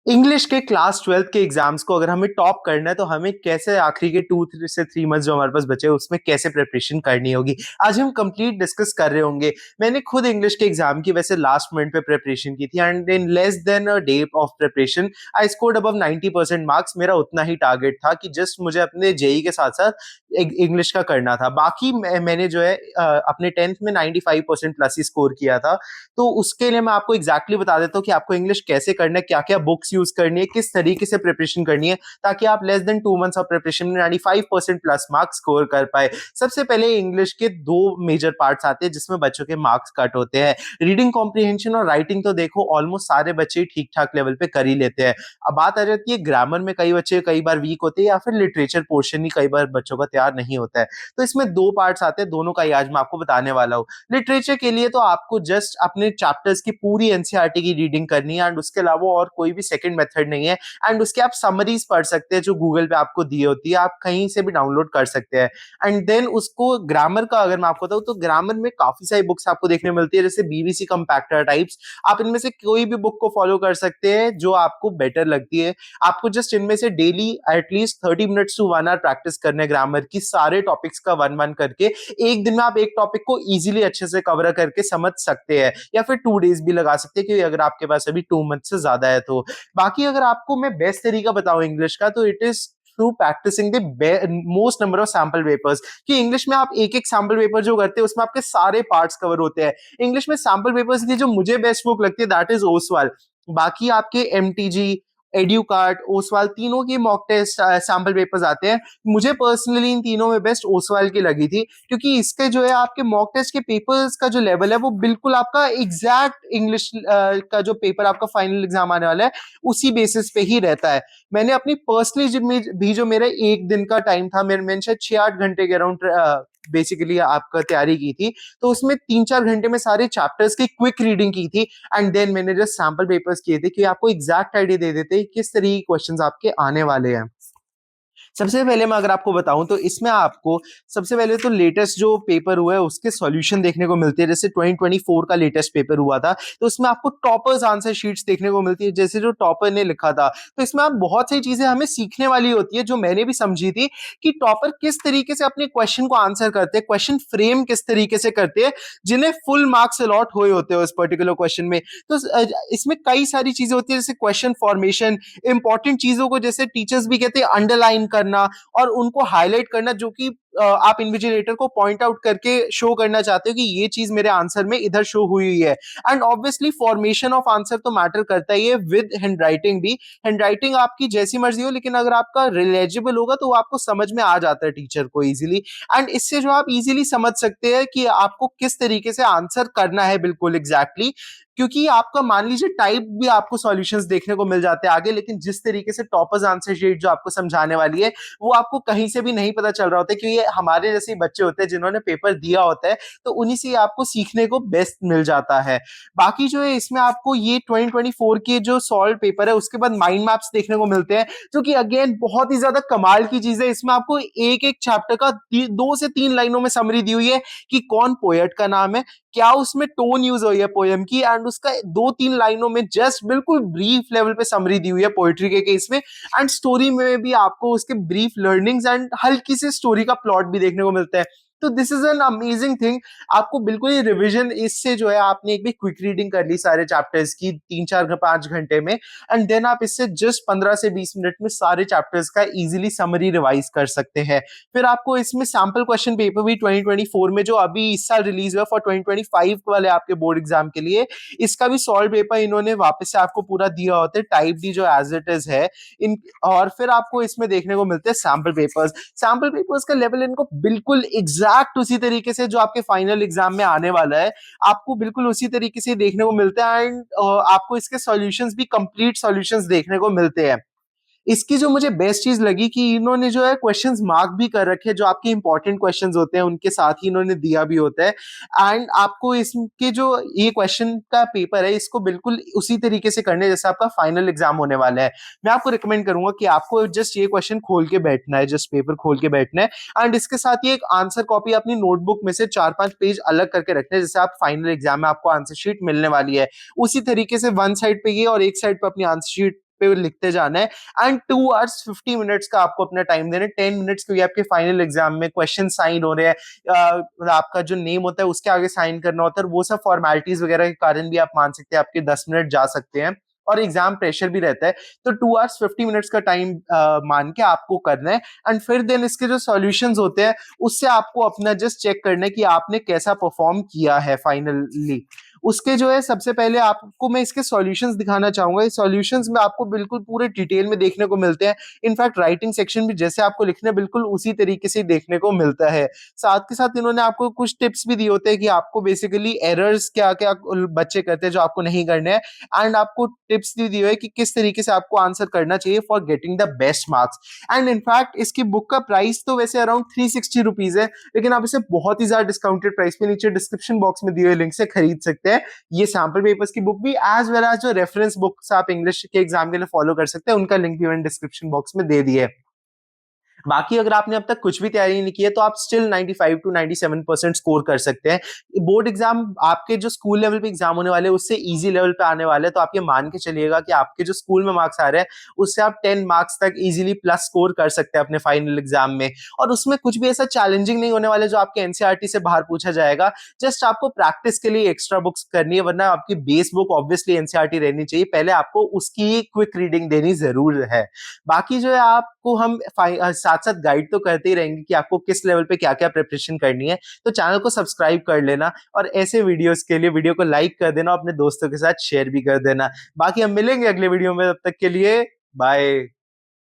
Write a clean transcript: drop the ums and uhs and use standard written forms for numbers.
English के class 12th के exams को अगर हमें टॉप करना है तो हमें कैसे आखिरी के 2 से 3 मंथ जो हमारे पास बचे उसमें कैसे प्रिपरेशन करनी होगी, आज हम कंप्लीट डिस्कस कर रहे होंगे। मैंने खुद इंग्लिश के एग्जाम की वैसे लास्ट मिनट पे प्रिपरेशन की थी and in less than a day of preparation I scored above 90% marks. मेरा उतना ही टारगेट था कि जस्ट मुझे अपने जेई के साथ साथ इंग्लिश का करना था। बाकी मैंने जो है अपने 10th में 95% प्लस ही स्कोर किया था। तो उसके लिए मैं आपको एग्जैक्टली बता देता हूँ कि आपको इंग्लिश कैसे करना है, क्या क्या बुक्स यूज करनी है, किस तरीके से प्रिपरेशन करनी है, ताकि आप less than 2 months of preparation में 95% प्लस मार्क्स स्कोर कर पाए। सबसे पहले इंग्लिश के दो मेजर पार्ट्स आते हैं जिसमें बच्चों के मार्क्स कट होते हैं। रीडिंग कॉम्प्रिहेंशन और राइटिंग तो देखो ऑलमोस्ट सारे बच्चे ठीक ठाक लेवल पे कर ही लेते हैं। अब बात आ जाती है ग्रामर में, कई बच्चे कई बार वीक होते हैं या फिर लिटरेचर पोर्शन ही कई बार बच्चों का तैयार नहीं होता है। तो इसमें दो पार्ट्स आते हैं, दोनों का ही आज मैं आपको बताने वाला हूँ। लिटरेचर के लिए तो आपको जस्ट अपने चैप्टर्स की पूरी एनसीईआरटी की रीडिंग करनी है एंड उसके अलावा और कोई भी सेकंड मेथड नहीं है। एंड उसके आप समरीज पढ़ सकते हैं जो गूगल पे आपको दी होती है, आप कहीं से भी डाउनलोड कर सकते हैं। एंड देन उसको ग्रामर का अगर मैं आपको बताऊं तो ग्रामर में काफी सारी बुक्स आपको देखने मिलती है, जैसे बीबीसी कंपैक्टर टाइप्स। आप इनमें से कोई भी बुक को फॉलो कर सकते हैं जो आपको बेटर लगती है। आपको जस्ट इनमें से daily at least 30 minutes to 1 hour practice करना है ग्रामर की, सारे टॉपिक्स का वन वन करके। एक दिन में आप एक टॉपिक को इजीली अच्छे से कवर करके समझ सकते हैं, या फिर 2 डेज भी लगा सकते हैं क्योंकि अगर आपके पास अभी 2 मंथ से ज्यादा है तो। बाकी अगर आपको मैं बेस्ट तरीका बताऊं इंग्लिश का तो it is through practising the most number of sample papers. कि इंग्लिश में आप एक एक सैम्पल पेपर जो करते हैं उसमें आपके सारे पार्ट्स कवर होते हैं। इंग्लिश में सैम्पल पेपर्स की जो मुझे बेस्ट बुक लगती है दैट इज ओसवाल। बाकी आपके एमटीजी, एड्यूकार्ट, ओसवाल तीनों के मॉक टेस्ट सैम्पल पेपर्स आते हैं। मुझे पर्सनली इन तीनों में बेस्ट ओसवाल की लगी थी, क्योंकि इसके जो है आपके मॉक टेस्ट के पेपर्स का जो लेवल है वो बिल्कुल आपका एग्जैक्ट इंग्लिश का जो पेपर आपका फाइनल एग्जाम आने वाला है उसी बेसिस पे ही रहता है। मैंने अपनी पर्सनली भी जो मेरा एक दिन का टाइम था, मैंने शायद 6-8 घंटे के अराउंड बेसिकली आपका तैयारी की थी। तो उसमें 3-4 घंटे में सारे चैप्टर्स की क्विक रीडिंग की थी एंड देन मैंने जस्ट सैम्पल पेपर्स किए थे कि आपको एग्जैक्ट आइडिया दे देते हैं किस तरीके के क्वेश्चंस आपके आने वाले हैं। सबसे पहले मैं अगर आपको बताऊं तो इसमें आपको सबसे पहले तो लेटेस्ट जो पेपर हुआ है उसके सॉल्यूशन देखने को मिलते हैं। जैसे 2024 का लेटेस्ट पेपर हुआ था तो उसमें आपको टॉपर्स आंसर शीट्स देखने को मिलती है, जैसे जो टॉपर ने लिखा था। तो इसमें आप बहुत सी चीजें हमें सीखने वाली होती है जो मैंने भी समझी थी कि टॉपर किस तरीके से अपने क्वेश्चन को आंसर करते हैं, क्वेश्चन फ्रेम किस तरीके से करते हैं, जिन्हें फुल मार्क्स अलॉट हुए होते हैं उस पर्टिकुलर क्वेश्चन में। तो इसमें कई सारी चीजें होती है, जैसे क्वेश्चन फॉर्मेशन, इंपॉर्टेंट चीजों को जैसे टीचर्स भी कहते हैं अंडरलाइन करना और उनको हाईलाइट करना, जो कि आप इन्विजिलेटर को पॉइंट आउट करके शो करना चाहते हो कि ये चीज मेरे आंसर में इधर शो हुई है। And obviously formation of answer तो मैटर करता ही है, विद हैंडराइटिंग भी। हैंडराइटिंग आपकी जैसी मर्जी हो लेकिन अगर आपका रिलेजिबल होगा तो आपको समझ में आ जाता है टीचर को इजीली। एंड इससे जो आप इजीली समझ सकते हैं कि आपको किस तरीके से आंसर करना है बिल्कुल एग्जैक्टली। क्योंकि आपका मान लीजिए टाइप भी आपको सॉल्यूशंस देखने को मिल जाते हैं आगे, लेकिन जिस तरीके से टॉपर्स आंसर शीट जो आपको समझाने वाली है वो आपको कहीं से भी नहीं पता चल रहा होता है, क्योंकि ये हमारे जैसे बच्चे होते हैं जिन्होंने पेपर दिया होता है तो उन्हीं से आपको सीखने को बेस्ट मिल जाता है। बाकी जो है इसमें आपको ये 2024 के जो सॉल्व पेपर है उसके बाद माइंड मैप्स देखने को मिलते हैं, जो कि अगेन बहुत ही ज्यादा कमाल की चीज है। इसमें आपको एक एक चैप्टर का 2 से 3 लाइनों में समरी दी हुई है कि कौन पोएट का नाम है, क्या उसमें टोन यूज हुई है पोएम की, एंड उसका 2-3 लाइनों में जस्ट बिल्कुल ब्रीफ लेवल पे समरी दी हुई है पोएट्री के केस में। एंड स्टोरी में भी आपको उसके ब्रीफ लर्निंग्स एंड हल्की सी स्टोरी का प्लॉट भी देखने को मिलता है। तो this is an amazing thing. आपको बिल्कुल ही रिवीजन इससे जो है, आपने एक भी क्विक रीडिंग कर ली सारे चैप्टर्स की 3-4-5 घंटे में, एंड देन आप इससे जस्ट 15 से 20 मिनट में सारे चैप्टर्स का इजीली समरी रिवाइज कर सकते हैं। फिर आपको इसमें सैम्पल क्वेश्चन पेपर भी 2024 में जो अभी इस साल रिलीज हुआ फॉर 2025 वाले आपके बोर्ड एग्जाम के लिए, इसका भी सॉल्व पेपर इन्होंने वापस से आपको पूरा दिया होता है, टाइप डी जो एज इट इज है इन। और फिर आपको इसमें देखने को मिलते हैं सैम्पल पेपर्स। सैम्पल पेपर्स का लेवल इनको बिल्कुल एग्जैक्ट उसी तरीके से जो आपके फाइनल एग्जाम में आने वाला है आपको बिल्कुल उसी तरीके से देखने को मिलता है। एंड आपको इसके सॉल्यूशंस भी कंप्लीट सॉल्यूशंस देखने को मिलते हैं। इसकी जो मुझे बेस्ट चीज लगी कि इन्होंने जो है क्वेश्चंस मार्क भी कर रखे हैं, जो आपके इंपॉर्टेंट क्वेश्चंस होते हैं उनके साथ ही इन्होंने दिया भी होता है। एंड आपको इसके जो ये क्वेश्चन का पेपर है इसको बिल्कुल उसी तरीके से करने जैसे आपका फाइनल एग्जाम होने वाला है। मैं आपको रिकमेंड करूंगा कि आपको जस्ट ये क्वेश्चन खोल के बैठना है, जस्ट पेपर खोल के बैठना है। एंड इसके साथ ही एक आंसर कॉपी अपनी नोटबुक में से 4-5 पेज अलग करके रखना है, जैसे आप फाइनल एग्जाम में आपको आंसर शीट मिलने वाली है उसी तरीके से वन साइड पे ये और एक साइड पे अपनी आंसर शीट पे लिखते जाना है एंड 2 आवर्स 50 मिनट्स का आपको अपना टाइम देना है। 10 मिनट्स क्योंकि आपके फाइनल एग्जाम में क्वेश्चन साइन हो रहे हैं, आपका जो नेम होता है उसके आगे साइन करना होता है, वो सब फॉर्मेलिटीज वगैरह के कारण भी आप मान सकते हैं आपके 10 मिनट जा सकते हैं और एग्जाम प्रेशर भी रहता है। तो 2 आवर्स 50 मिनट्स का टाइम मान के आपको करना है एंड फिर देन इसके जो सॉल्यूशंस होते हैं उससे आपको अपना जस्ट चेक करना है कि आपने कैसा परफॉर्म किया है फाइनली। उसके जो है सबसे पहले आपको मैं इसके सॉल्यूशंस दिखाना चाहूंगा। इस सॉल्यूशंस में आपको बिल्कुल पूरे डिटेल में देखने को मिलते हैं। इनफैक्ट राइटिंग सेक्शन भी जैसे आपको लिखना है बिल्कुल उसी तरीके से देखने को मिलता है। साथ के साथ इन्होंने आपको कुछ टिप्स भी दिए होते हैं कि आपको बेसिकली एरर्स क्या क्या बच्चे करते हैं जो आपको नहीं करने हैं एंड आपको टिप्स भी दिए हुए कि किस तरीके से आपको आंसर करना चाहिए for getting the best marks. And in fact इसकी बुक का प्राइस तो वैसे अराउंड 360 रुपीज है, लेकिन आप इसे बहुत ही ज्यादा डिस्काउंटेड प्राइस पे नीचे डिस्क्रिप्शन बॉक्स में दिए हुए लिंक से खरीद सकते हैं। ये सैंपल पेपर्स की बुक भी एज वेल एज जो रेफरेंस बुक्स आप इंग्लिश के एग्जाम के लिए फॉलो कर सकते हैं उनका लिंक भी मैंने डिस्क्रिप्शन बॉक्स में दे दिया है। बाकी अगर आपने अब तक कुछ भी तैयारी नहीं की है तो आप स्टिल 95 टू 97% स्कोर कर सकते हैं। बोर्ड एग्जाम आपके जो स्कूल लेवल पे एग्जाम होने वाले हैं उससे इजी लेवल पे आने वाले हैं, तो आप ये मान के चलिएगा कि आपके जो स्कूल में मार्क्स आ रहे हैं उससे आप 10 मार्क्स तक इजीली प्लस स्कोर कर सकते हैं अपने फाइनल एग्जाम में। और उसमें कुछ भी ऐसा चैलेंजिंग नहीं होने वाले जो आपके एनसीईआरटी से बाहर पूछा जाएगा। जस्ट आपको प्रैक्टिस के लिए एक्स्ट्रा बुक्स करनी है, वरना आपकी बेस बुक ऑब्वियसली एनसीईआरटी रहनी चाहिए, पहले आपको उसकी क्विक रीडिंग देनी जरूर है। बाकी जो है आपको हम साथ साथ गाइड तो करते ही रहेंगे कि आपको किस लेवल पे क्या क्या प्रिपरेशन करनी है। तो चैनल को सब्सक्राइब कर लेना और ऐसे वीडियोस के लिए वीडियो को लाइक कर देना और अपने दोस्तों के साथ शेयर भी कर देना। बाकी हम मिलेंगे अगले वीडियो में, तब तक के लिए बाय।